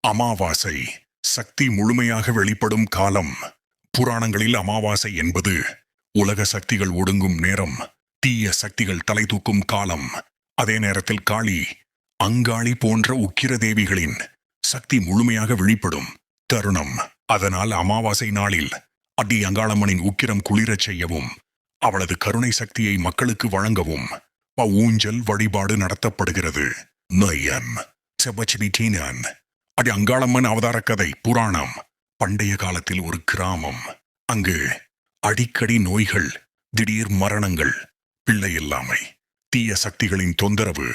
அமாவாசை சக்தி முழுமையாக வெளிப்படும் காலம். புராணங்களில் அமாவாசை என்பது உலக சக்திகள் ஒடுங்கும் நேரம், தீய சக்திகள் தலை தூக்கும் காலம். அதே நேரத்தில் காளி, அங்காளி போன்ற உக்கிர தேவிகளின் சக்தி முழுமையாக வெளிப்படும் தருணம். அதனால் அமாவாசை நாளில் அடி அங்காளம்மனின் உக்கிரம் குளிரச் செய்யவும் அவளது கருணை சக்தியை மக்களுக்கு வழங்கவும் ஊஞ்சல் வழிபாடு நடத்தப்படுகிறது. நயம் செபச்சிபிட்டீனன் அடி அங்காளம்மன் அவதார கதை புராணம். பண்டைய காலத்தில் ஒரு கிராமம். அங்கு அடிக்கடி நோய்கள், திடீர் மரணங்கள், பிள்ளை இல்லாமை, தீய சக்திகளின் தொந்தரவு.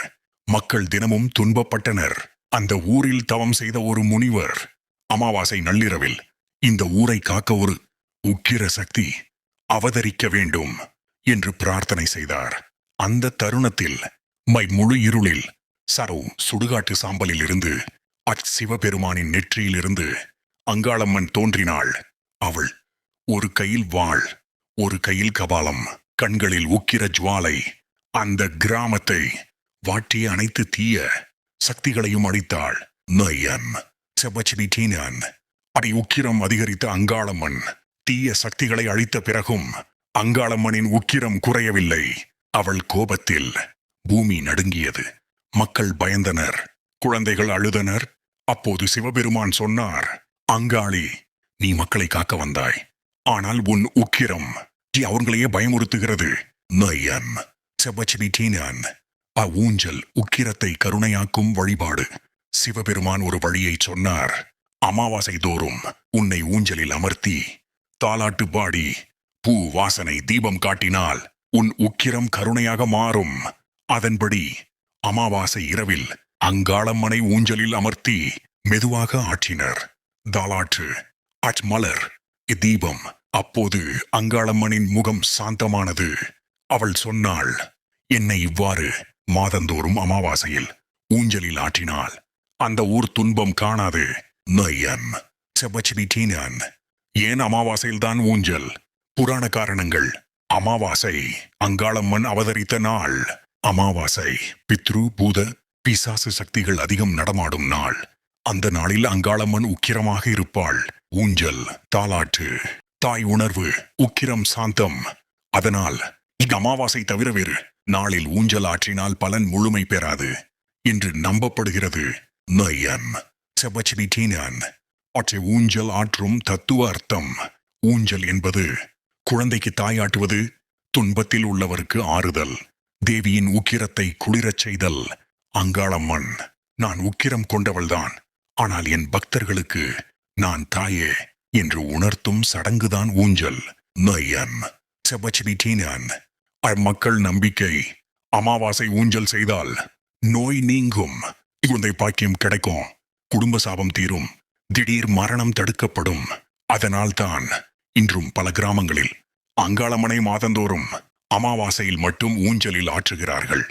மக்கள் தினமும் துன்பப்பட்டனர். அந்த ஊரில் தவம் செய்த ஒரு முனிவர் அமாவாசை நள்ளிரவில் இந்த ஊரை காக்க ஒரு உக்கிர சக்தி அவதரிக்க வேண்டும் என்று பிரார்த்தனை செய்தார். அந்த தருணத்தில் முழு இருளில் சரோ சுடுகாட்டு சாம்பலில் இருந்து சிவபெருமானின் நெற்றியிலிருந்து அங்காளம்மன் தோன்றினாள். அவள் ஒரு கையில் வாள், ஒரு கையில் கபாலம், கண்களில் உக்கிர ஜுவாலை. அந்த கிராமத்தை வாட்டிய அனைத்து தீய சக்திகளையும் அழித்தாள். நயம் செபச்சிபிட்டீனன் அடி உக்கிரம் அதிகரித்த அங்காளம்மன் தீய சக்திகளை அழித்த பிறகும் அங்காளம்மனின் உக்கிரம் குறையவில்லை. அவள் கோபத்தில் பூமி நடுங்கியது. மக்கள் பயந்தனர், குழந்தைகள் அழுதனர். அப்போது சிவபெருமான் சொன்னார், அங்காளி, நீ மக்களை காக்க வந்தாய். ஆனால் உன் உக்கிரம் அவங்களையே பயமுறுத்துகிறது. நயம் செபச்சிபிட்டீனன் ஊஞ்சல் உக்கிரத்தை கருணையாக்கும் வழிபாடு. சிவபெருமான் ஒரு வழியை சொன்னார். அமாவாசை தோறும் உன்னை ஊஞ்சலில் அமர்த்தி தாலாட்டு பாடி பூ வாசனை தீபம் காட்டினால் உன் உக்கிரம் கருணையாக மாறும். அதன்படி அமாவாசை இரவில் அங்காளம்மனை ஊஞ்சலில் அமர்த்தி மெதுவாக ஆற்றினர். தாலாட்டு, மலர், தீபம். அப்போது அங்காளம்மனின் முகம் சாந்தமானது. அவள் சொன்னாள், என்னை இவ்வாறு மாதந்தோறும் அமாவாசையில் ஊஞ்சலில் ஆற்றினால் அந்த ஊர் துன்பம் காணாது. நயம் செபச்சிபிட்டீனன் ஏன் அமாவாசையில்தான் ஊஞ்சல்? புராண காரணங்கள். அமாவாசை அங்காளம்மன் அவதரித்த நாள். அமாவாசை பித்ரு பூத பிசாசு சக்திகள் அதிகம் நடமாடும் நாள். அந்த நாளில் அங்காளம்மன் உக்கிரமாக இருப்பாள். ஊஞ்சல், தாலாட்டு, தாய் உணர்வு, உக்கிரம், சாந்தம். அதனால் அமாவாசை தவிர வேறு நாளில் ஊஞ்சல் ஆற்றினால் பலன் முழுமை பெறாது என்று நம்பப்படுகிறது. நயம் செபச்சிபிட்டீனன் ஊஞ்சல் ஆற்றும் தத்துவ அர்த்தம். ஊஞ்சல் என்பது குழந்தைக்கு தாயாட்டுவது, துன்பத்தில் உள்ளவருக்கு ஆறுதல், தேவியின் உக்கிரத்தை குளிரச் செய்தல். அங்காளம்மன், நான் உக்கிரம் கொண்டவள்தான், ஆனால் என் பக்தர்களுக்கு நான் தாயே என்று உணர்த்தும் சடங்குதான் ஊஞ்சல். நயம் செபச்சிபிட்டீனன் மக்கள் நம்பிக்கை. அமாவாசை ஊஞ்சல் செய்தால் நோய் நீங்கும், குழந்தை பாக்கியம் கிடைக்கும், குடும்ப சாபம் தீரும், திடீர் மரணம் தடுக்கப்படும். அதனால் தான் இன்றும் பல கிராமங்களில் அங்காளம்மனை மாதந்தோறும் அமாவாசையில் மட்டும் ஊஞ்சலில் ஆற்றுகிறார்கள்.